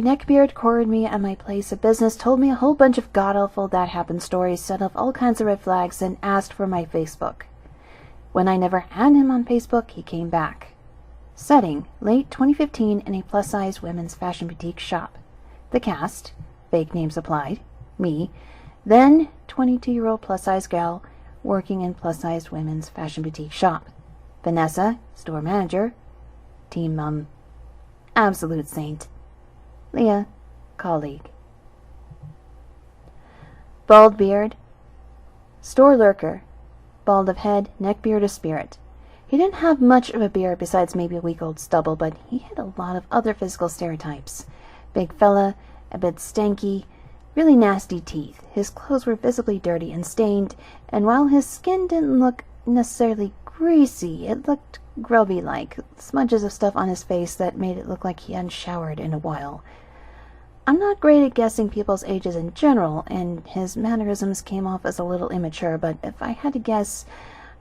day, Neckbeard cornered me at my place of business, told me a whole bunch of god-awful that-happened stories, set off all kinds of red flags, and asked for my Facebook. When I never had him on Facebook, he came back. Setting, late 2015 in a plus-size women's fashion boutique shop. The cast, fake names applied, me, then 22-year-old plus-size gal working in plus-sized women's fashion boutique shop. Vanessa, store manager. Team mum, absolute saint. Leah, colleague. Baldbeard, store lurker, bald of head, neckbeard of spirit. He didn't have much of a beard besides maybe a week-old stubble, but he had a lot of other physical stereotypes. Big fella, a bit stanky, really nasty teeth. His clothes were visibly dirty and stained, and while his skin didn't look necessarily greasy, it looked grubby-like, smudges of stuff on his face that made it look like he hadn't showered in a while. I'm not great at guessing people's ages in general, and his mannerisms came off as a little immature, but if I had to guess,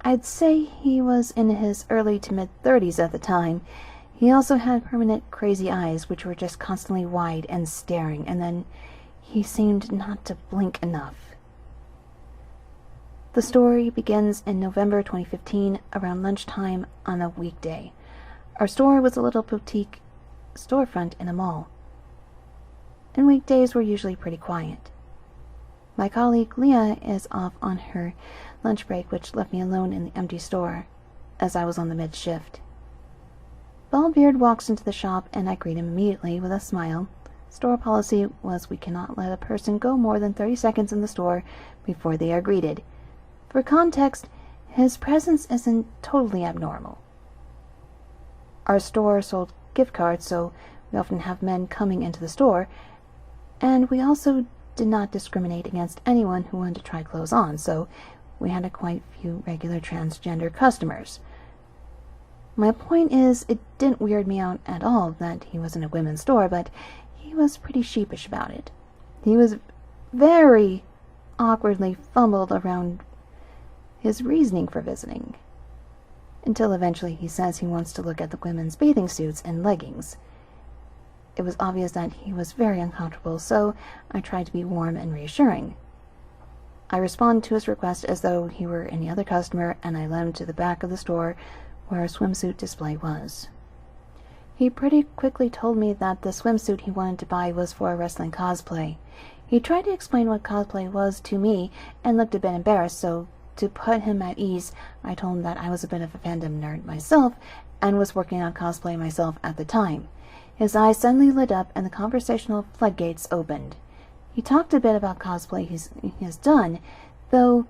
I'd say he was in his early to mid-30s at the time. He also had permanent crazy eyes, which were just constantly wide and staring, and then he seemed not to blink enough. The story begins in November 2015, around lunchtime on a weekday. Our store was a little boutique storefront in a mall, and weekdays were usually pretty quiet. My colleague Leah is off on her lunch break, which left me alone in the empty store, as I was on the mid-shift. Baldbeard walks into the shop, and I greet him immediately with a smile. Store policy was we cannot let a person go more than 30 seconds in the store before they are greeted. For context, his presence isn't totally abnormal. Our store sold gift cards, so we often have men coming into the store, and we also did not discriminate against anyone who wanted to try clothes on, so we had a quite few regular transgender customers. My point is, it didn't weird me out at all that he was in a women's store, but he was pretty sheepish about it. He was very awkwardly fumbled around his reasoning for visiting, until eventually he says he wants to look at the women's bathing suits and leggings. It was obvious that he was very uncomfortable, so I tried to be warm and reassuring. I responded to his request as though he were any other customer, and I led him to the back of the store where a swimsuit display was. He pretty quickly told me that the swimsuit he wanted to buy was for a wrestling cosplay. He tried to explain what cosplay was to me and looked a bit embarrassed, so to put him at ease, I told him that I was a bit of a fandom nerd myself and was working on cosplay myself at the time. His eyes suddenly lit up and the conversational floodgates opened. He talked a bit about cosplay he has done, though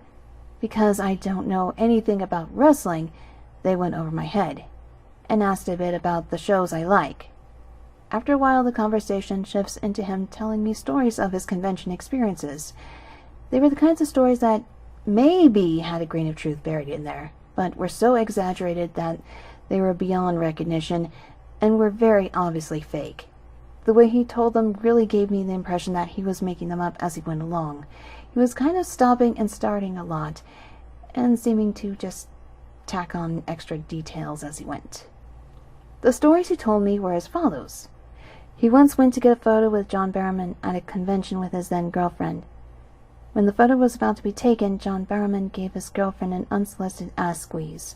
because I don't know anything about wrestling, they went over my head, and asked a bit about the shows I like. After a while, the conversation shifts into him telling me stories of his convention experiences. They were the kinds of stories that maybe had a grain of truth buried in there, but were so exaggerated that they were beyond recognition and were very obviously fake. The way he told them really gave me the impression that he was making them up as he went along. He was kind of stopping and starting a lot, and seeming to just tack on extra details as he went. The stories he told me were as follows. He once went to get a photo with John Barrowman at a convention with his then-girlfriend. When the photo was about to be taken, John Barrowman gave his girlfriend an unsolicited ass squeeze.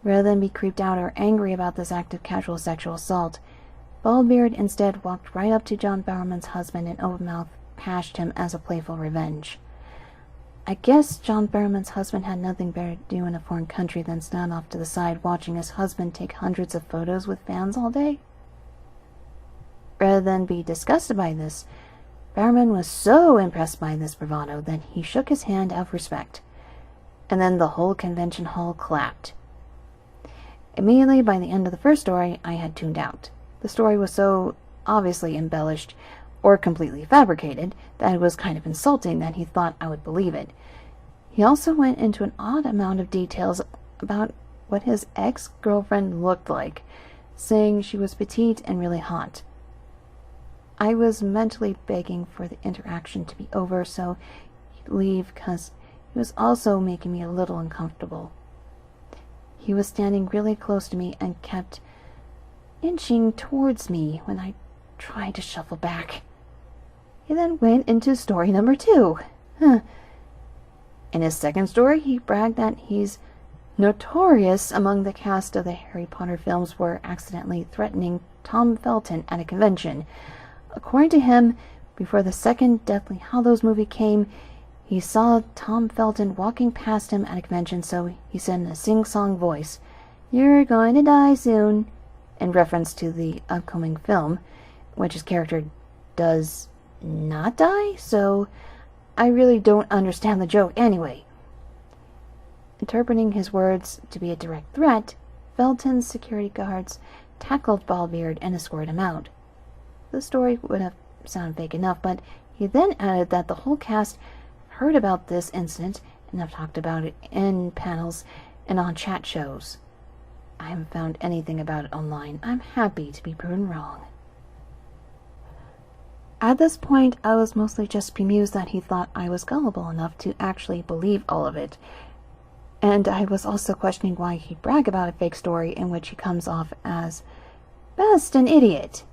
Rather than be creeped out or angry about this act of casual sexual assault, Baldbeard instead walked right up to John Barrowman's husband and open-mouthed pashed him as a playful revenge. I guess John Barrowman's husband had nothing better to do in a foreign country than stand off to the side watching his husband take hundreds of photos with fans all day. Rather than be disgusted by this, Barrowman was so impressed by this bravado that he shook his hand out of respect, and then the whole convention hall clapped. Immediately by the end of the first story, I had tuned out. The story was so obviously embellished or completely fabricated that it was kind of insulting that he thought I would believe it. He also went into an odd amount of details about what his ex-girlfriend looked like, saying she was petite and really hot. I was mentally begging for the interaction to be over so he'd leave, because he was also making me a little uncomfortable. He was standing really close to me and kept inching towards me when I tried to shuffle back. He then went into story number 2. In his second story, he bragged that he's notorious among the cast of the Harry Potter films for accidentally threatening Tom Felton at a convention. According to him, before the second Deathly Hallows movie came, he saw Tom Felton walking past him at a convention, so he said in a sing-song voice, "You're going to die soon," in reference to the upcoming film, which his character does not die, so I really don't understand the joke anyway. Interpreting his words to be a direct threat, Felton's security guards tackled Baldbeard and escorted him out. The story would have sounded fake enough, but he then added that the whole cast heard about this incident and have talked about it in panels and on chat shows. I haven't found anything about it online. I'm happy to be proven wrong. At this point, I was mostly just bemused that he thought I was gullible enough to actually believe all of it. And I was also questioning why he'd brag about a fake story in which he comes off as best an idiot.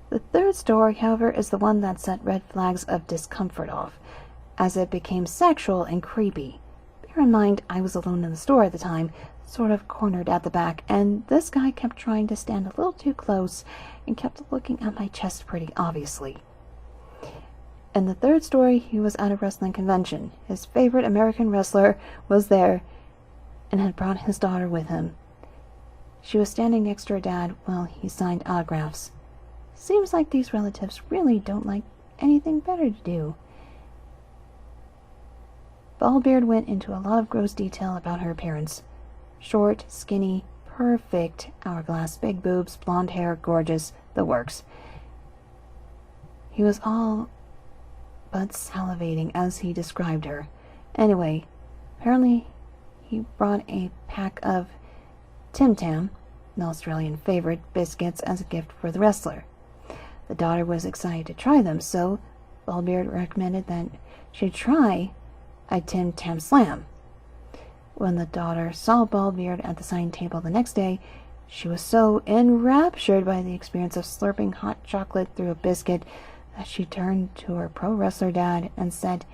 The third story, however, is the one that set red flags of discomfort off, as it became sexual and creepy. Bear in mind, I was alone in the store at the time, sort of cornered at the back, and this guy kept trying to stand a little too close and kept looking at my chest pretty obviously. In the third story, he was at a wrestling convention. His favorite American wrestler was there and had brought his daughter with him. She was standing next to her dad while he signed autographs. Seems like these relatives really don't like anything better to do. Baldbeard went into a lot of gross detail about her appearance. Short, skinny, perfect hourglass, big boobs, blonde hair, gorgeous, the works. He was all but salivating as he described her. Anyway, apparently he brought a pack of Tim Tam, an Australian favorite, biscuits as a gift for the wrestler. The daughter was excited to try them, so Baldbeard recommended that she try a Tim Tam Slam. When the daughter saw Baldbeard at the signing table the next day, she was so enraptured by the experience of slurping hot chocolate through a biscuit that she turned to her pro wrestler dad and said,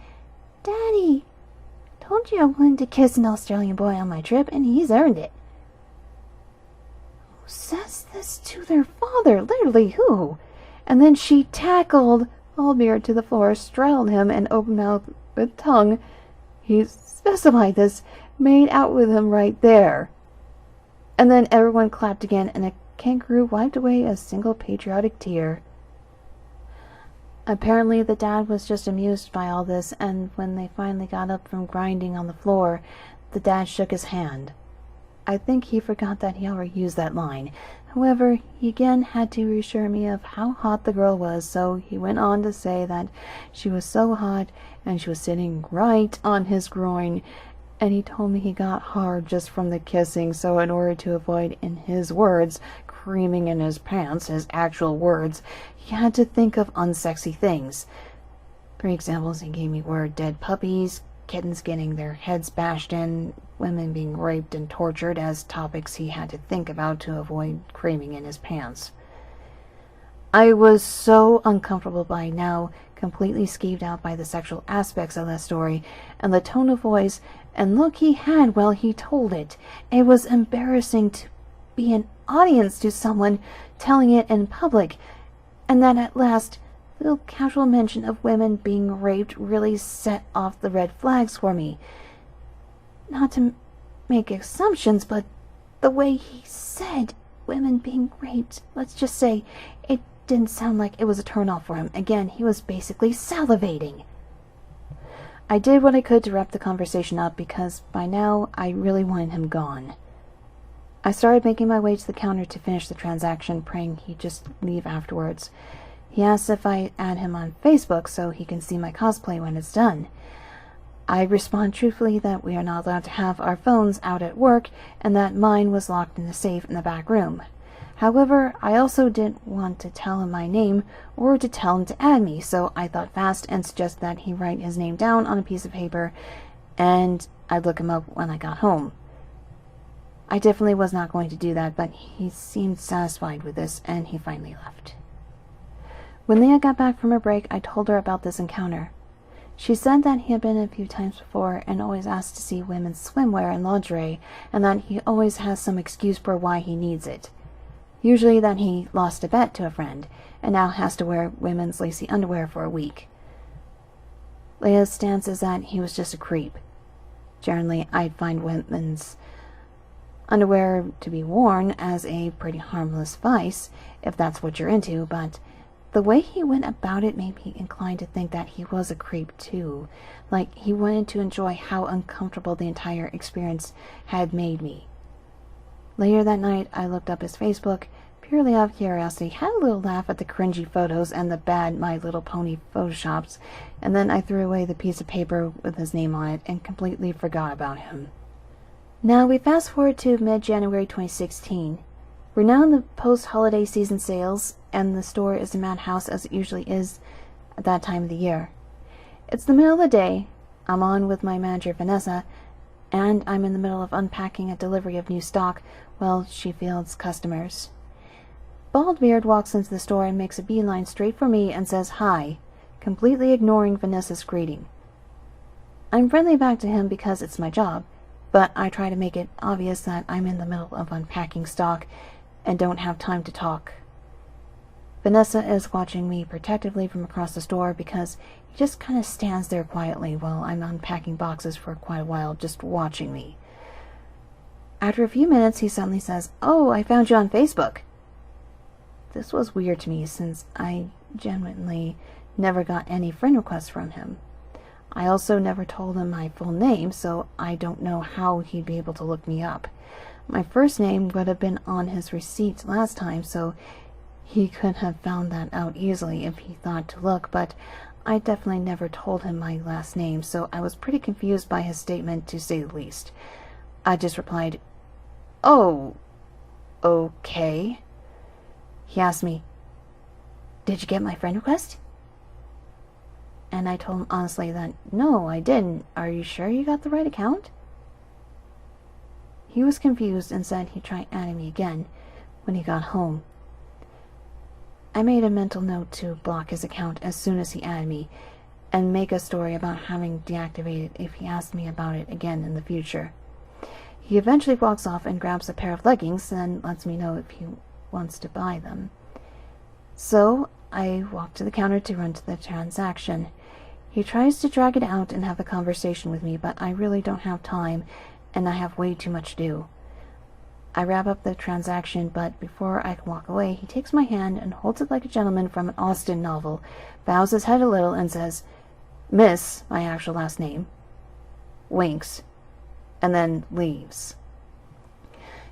"Daddy, told you I wanted to kiss an Australian boy on my trip, and he's earned it." Who says this to their father? Literally, who? And then she tackled Baldbeard to the floor, straddled him, and open-mouthed with tongue. He specified this, made out with him right there. And then everyone clapped again, and a kangaroo wiped away a single patriotic tear. Apparently the dad was just amused by all this, and when they finally got up from grinding on the floor, the dad shook his hand. I think he forgot that he already used that line. However, he again had to reassure me of how hot the girl was, so he went on to say that she was so hot and she was sitting right on his groin, and he told me he got hard just from the kissing, so in order to avoid, in his words, creaming in his pants, his actual words, he had to think of unsexy things. 3 examples he gave me were dead puppies, kittens getting their heads bashed in, women being raped and tortured as topics he had to think about to avoid creaming in his pants. I was so uncomfortable by now, completely skeeved out by the sexual aspects of that story, and the tone of voice and look he had while he told it. It was embarrassing to be an audience to someone telling it in public, and that at last, little casual mention of women being raped really set off the red flags for me. Not to make assumptions, but the way he said women being raped, let's just say, it didn't sound like it was a turn-off for him. Again, he was basically salivating. I did what I could to wrap the conversation up, because by now I really wanted him gone. I started making my way to the counter to finish the transaction, praying he'd just leave afterwards. He asked if I add him on Facebook so he can see my cosplay when it's done. I respond truthfully that we are not allowed to have our phones out at work, and that mine was locked in the safe in the back room. However, I also didn't want to tell him my name or to tell him to add me, so I thought fast and suggested that he write his name down on a piece of paper and I'd look him up when I got home. I definitely was not going to do that, but he seemed satisfied with this, and he finally left. When Leah got back from her break, I told her about this encounter. She said that he had been a few times before and always asked to see women's swimwear and lingerie, and that he always has some excuse for why he needs it. Usually that he lost a bet to a friend, and now has to wear women's lacy underwear for a week. Leah's stance is that he was just a creep. Generally, I'd find women's underwear to be worn as a pretty harmless vice, if that's what you're into, but the way he went about it made me inclined to think that he was a creep too, like he wanted to enjoy how uncomfortable the entire experience had made me. Later that night, I looked up his Facebook, purely out of curiosity, had a little laugh at the cringy photos and the bad My Little Pony photoshops, and then I threw away the piece of paper with his name on it and completely forgot about him. Now we fast forward to mid-January 2016. We're now in the post-holiday season sales, and the store is a madhouse as it usually is at that time of the year. It's the middle of the day. I'm on with my manager Vanessa, and I'm in the middle of unpacking a delivery of new stock while she fields customers. Baldbeard walks into the store and makes a beeline straight for me and says hi, completely ignoring Vanessa's greeting. I'm friendly back to him because it's my job, but I try to make it obvious that I'm in the middle of unpacking stock and don't have time to talk. Vanessa is watching me protectively from across the store because he just kind of stands there quietly while I'm unpacking boxes for quite a while, just watching me. After a few minutes, he suddenly says, "Oh, I found you on Facebook." This was weird to me since I genuinely never got any friend requests from him. I also never told him my full name, so I don't know how he'd be able to look me up. My first name would have been on his receipt last time, so he could have found that out easily if he thought to look, but I definitely never told him my last name, so I was pretty confused by his statement, to say the least. I just replied, "Oh, okay." He asked me, "Did you get my friend request?" And I told him honestly that, "No, I didn't. Are you sure you got the right account?" He was confused and said he'd try adding me again when he got home. I made a mental note to block his account as soon as he added me, and make a story about having deactivated if he asked me about it again in the future. He eventually walks off and grabs a pair of leggings, and lets me know if he wants to buy them. So I walk to the counter to run to the transaction. He tries to drag it out and have a conversation with me, but I really don't have time, and I have way too much to do. I wrap up the transaction, but before I can walk away, he takes my hand and holds it like a gentleman from an Austen novel, bows his head a little, and says, "Miss," my actual last name, winks, and then leaves.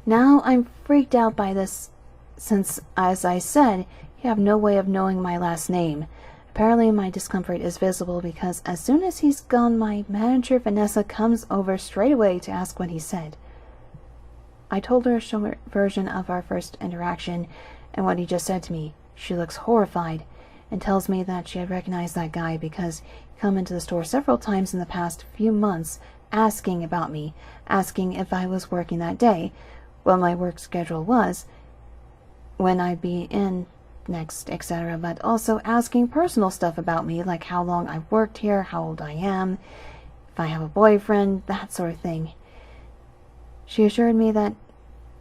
Now I'm freaked out by this, since, as I said, you have no way of knowing my last name. Apparently my discomfort is visible because as soon as he's gone, my manager Vanessa comes over straight away to ask what he said. I told her a short version of our first interaction and what he just said to me. She looks horrified and tells me that she had recognized that guy because he'd come into the store several times in the past few months asking about me, asking if I was working that day, what my work schedule was, when I'd be in next, etc., but also asking personal stuff about me, like how long I've worked here, how old I am, if I have a boyfriend, that sort of thing. She assured me that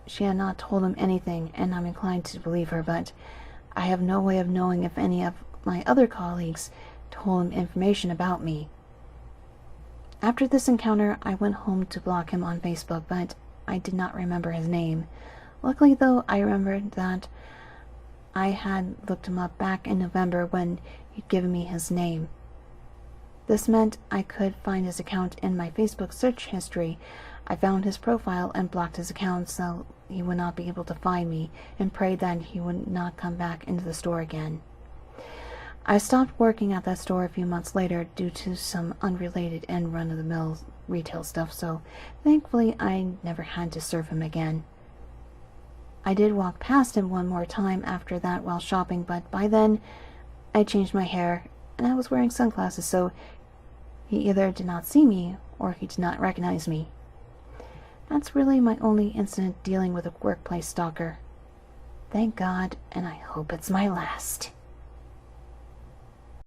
she had not told him anything, and I'm inclined to believe her, but I have no way of knowing if any of my other colleagues told him information about me. After this encounter, I went home to block him on Facebook, but I did not remember his name. Luckily, though, I remembered that I had looked him up back in November when he'd given me his name. This meant I could find his account in my Facebook search history. I found his profile and blocked his account so he would not be able to find me, and prayed that he would not come back into the store again. I stopped working at that store a few months later due to some unrelated and run-of-the-mill retail stuff, so thankfully I never had to serve him again. I did walk past him one more time after that while shopping, but by then I changed my hair and I was wearing sunglasses, so he either did not see me or he did not recognize me. That's really my only incident dealing with a workplace stalker. Thank God, and I hope it's my last.